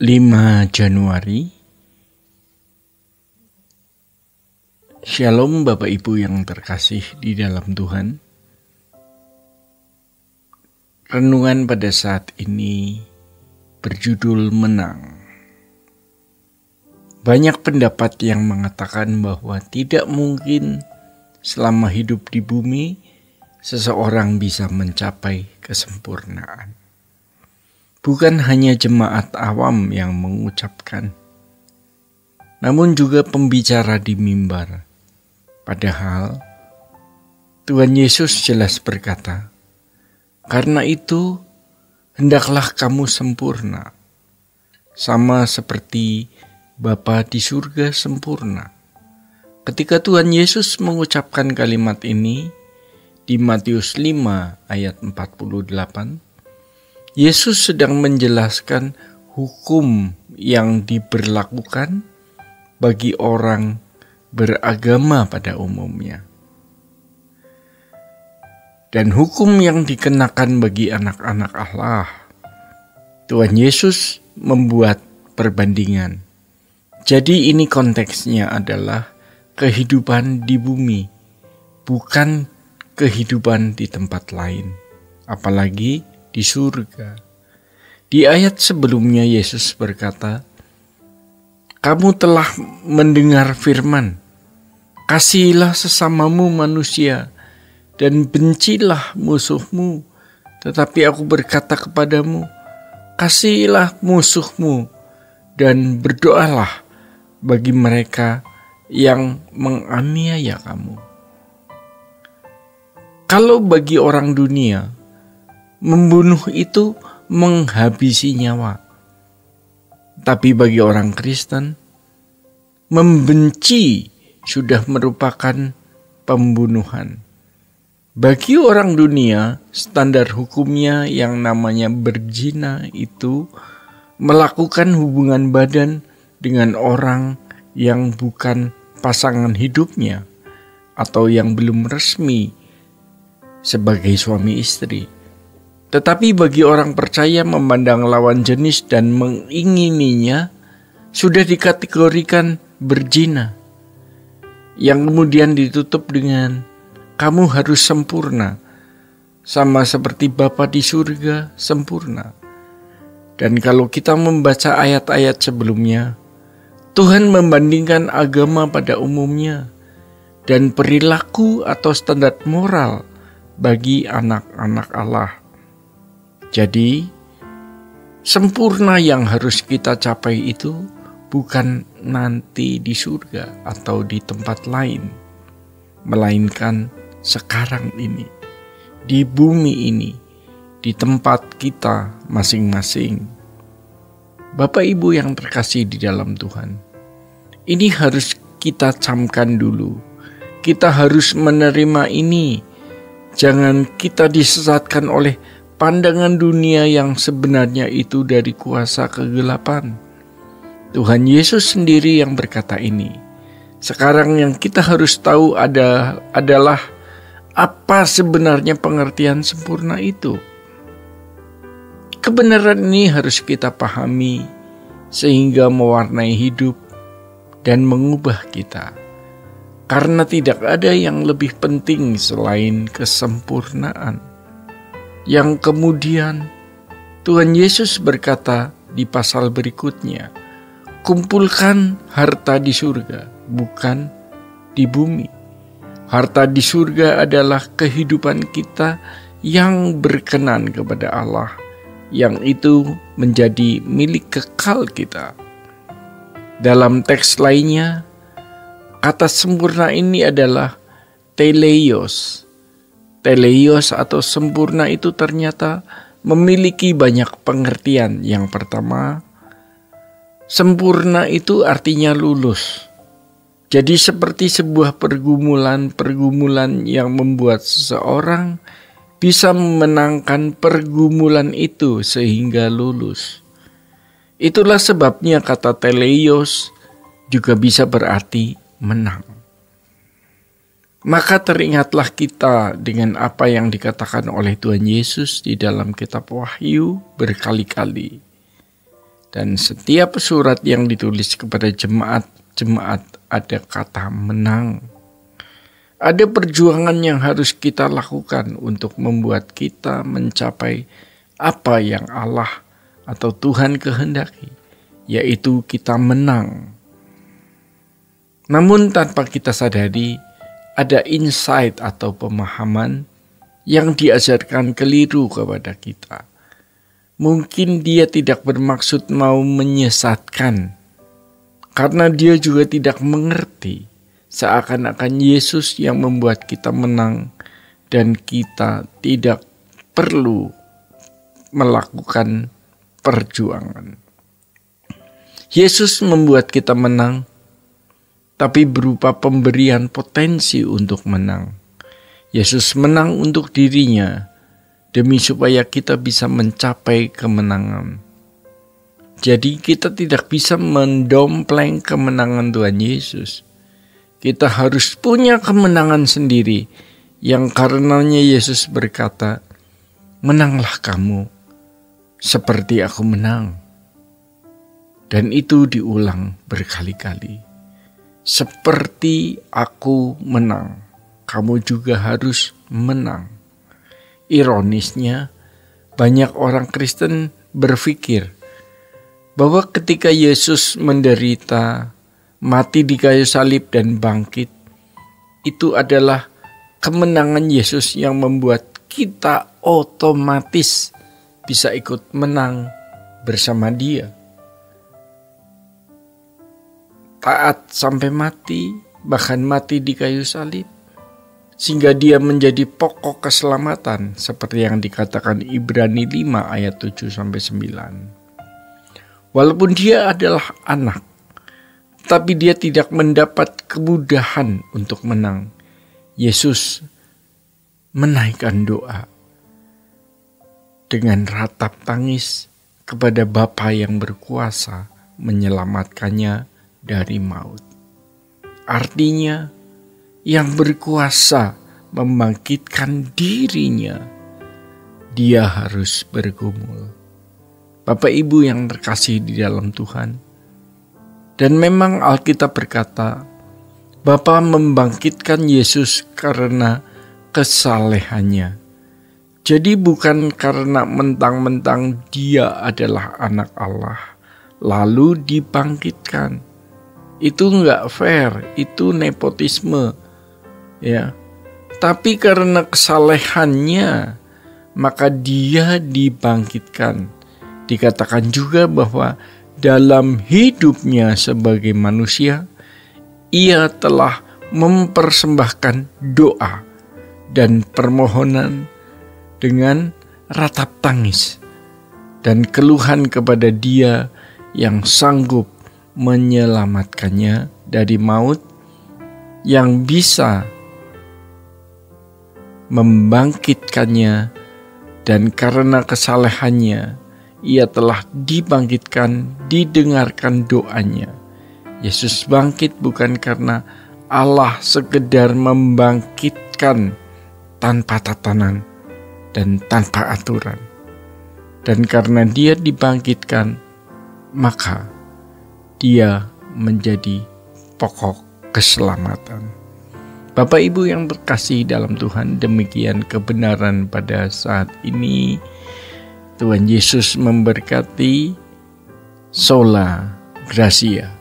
5 Januari. Shalom Bapak Ibu yang terkasih di dalam Tuhan. Renungan pada saat ini berjudul Menang. Banyak pendapat yang mengatakan bahwa tidak mungkin selama hidup di bumi seseorang bisa mencapai kesempurnaan. Bukan hanya jemaat awam yang mengucapkan, namun juga pembicara di mimbar. Padahal Tuhan Yesus jelas berkata, "Karena itu hendaklah kamu sempurna, sama seperti Bapa di surga sempurna." Ketika Tuhan Yesus mengucapkan kalimat ini di Matius 5 ayat 48, Yesus sedang menjelaskan hukum yang diberlakukan bagi orang beragama pada umumnya. Dan hukum yang dikenakan bagi anak-anak Allah. Tuhan Yesus membuat perbandingan. Jadi ini konteksnya adalah kehidupan di bumi, bukan kehidupan di tempat lain, apalagi di surga. Di ayat sebelumnya Yesus berkata, "Kamu telah mendengar firman, kasihilah sesamamu manusia dan bencilah musuhmu. Tetapi aku berkata kepadamu, kasihilah musuhmu dan berdoalah bagi mereka yang menganiaya kamu." Kalau bagi orang dunia, membunuh itu menghabisi nyawa. Tapi bagi orang Kristen, membenci sudah merupakan pembunuhan. Bagi orang dunia, standar hukumnya yang namanya berzina itu melakukan hubungan badan dengan orang yang bukan pasangan hidupnya atau yang belum resmi sebagai suami istri. Tetapi bagi orang percaya, memandang lawan jenis dan mengingininya sudah dikategorikan berzina, yang kemudian ditutup dengan kamu harus sempurna, sama seperti Bapa di surga sempurna. Dan kalau kita membaca ayat-ayat sebelumnya, Tuhan membandingkan agama pada umumnya dan perilaku atau standar moral bagi anak-anak Allah. Jadi, sempurna yang harus kita capai itu bukan nanti di surga atau di tempat lain, melainkan sekarang ini, di bumi ini, di tempat kita masing-masing. Bapak Ibu yang terkasih di dalam Tuhan, ini harus kita camkan dulu. Kita harus menerima ini. Jangan kita disesatkan oleh pandangan dunia yang sebenarnya itu dari kuasa kegelapan. Tuhan Yesus sendiri yang berkata ini. Sekarang yang kita harus tahu adalah apa sebenarnya pengertian sempurna itu. Kebenaran ini harus kita pahami sehingga mewarnai hidup dan mengubah kita. Karena tidak ada yang lebih penting selain kesempurnaan. Yang kemudian Tuhan Yesus berkata di pasal berikutnya, kumpulkan harta di surga, bukan di bumi. Harta di surga adalah kehidupan kita yang berkenan kepada Allah, yang itu menjadi milik kekal kita. Dalam teks lainnya, kata sempurna ini adalah teleios. Teleios atau sempurna itu ternyata memiliki banyak pengertian. Yang pertama, sempurna itu artinya lulus. Jadi seperti sebuah pergumulan yang membuat seseorang bisa memenangkan pergumulan itu sehingga lulus. Itulah sebabnya kata teleios juga bisa berarti menang. Maka teringatlah kita dengan apa yang dikatakan oleh Tuhan Yesus di dalam kitab Wahyu berkali-kali. Dan setiap surat yang ditulis kepada jemaat-jemaat ada kata menang. Ada perjuangan yang harus kita lakukan untuk membuat kita mencapai apa yang Allah atau Tuhan kehendaki, yaitu kita menang. Namun tanpa kita sadari, ada insight atau pemahaman yang diajarkan keliru kepada kita. Mungkin dia tidak bermaksud mau menyesatkan, karena dia juga tidak mengerti seakan-akan Yesus yang membuat kita menang dan kita tidak perlu melakukan perjuangan. Yesus membuat kita menang, tapi berupa pemberian potensi untuk menang. Yesus menang untuk dirinya, demi supaya kita bisa mencapai kemenangan. Jadi kita tidak bisa mendompleng kemenangan Tuhan Yesus. Kita harus punya kemenangan sendiri, yang karenanya Yesus berkata, "Menanglah kamu, seperti aku menang." Dan itu diulang berkali-kali. Seperti aku menang, kamu juga harus menang. Ironisnya, banyak orang Kristen berpikir bahwa ketika Yesus menderita, mati di kayu salib dan bangkit, itu adalah kemenangan Yesus yang membuat kita otomatis bisa ikut menang bersama Dia. Taat sampai mati, bahkan mati di kayu salib, sehingga Dia menjadi pokok keselamatan, seperti yang dikatakan Ibrani 5 ayat 7-9. Walaupun Dia adalah anak, tapi Dia tidak mendapat kemudahan untuk menang. Yesus menaikkan doa dengan ratap tangis kepada Bapa yang berkuasa menyelamatkannya dari maut. Artinya, yang berkuasa membangkitkan dirinya, Dia harus bergumul. Bapak Ibu yang terkasih di dalam Tuhan, dan memang Alkitab berkata, Bapa membangkitkan Yesus karena kesalehannya. Jadi bukan karena mentang-mentang Dia adalah anak Allah, lalu dibangkitkan. Itu enggak fair, itu nepotisme, ya. Tapi karena kesalehannya, maka Dia dibangkitkan. Dikatakan juga bahwa dalam hidupnya sebagai manusia, Ia telah mempersembahkan doa dan permohonan dengan ratap tangis dan keluhan kepada Dia yang sanggup menyelamatkannya dari maut, yang bisa membangkitkannya, dan karena kesalehannya Ia telah dibangkitkan, didengarkan doanya. Yesus bangkit bukan karena Allah sekedar membangkitkan tanpa tatanan dan tanpa aturan. Dan karena Dia dibangkitkan, maka Dia menjadi pokok keselamatan. Bapak Ibu yang terkasih dalam Tuhan, demikian kebenaran pada saat ini. Tuhan Yesus memberkati. Sola Gracia.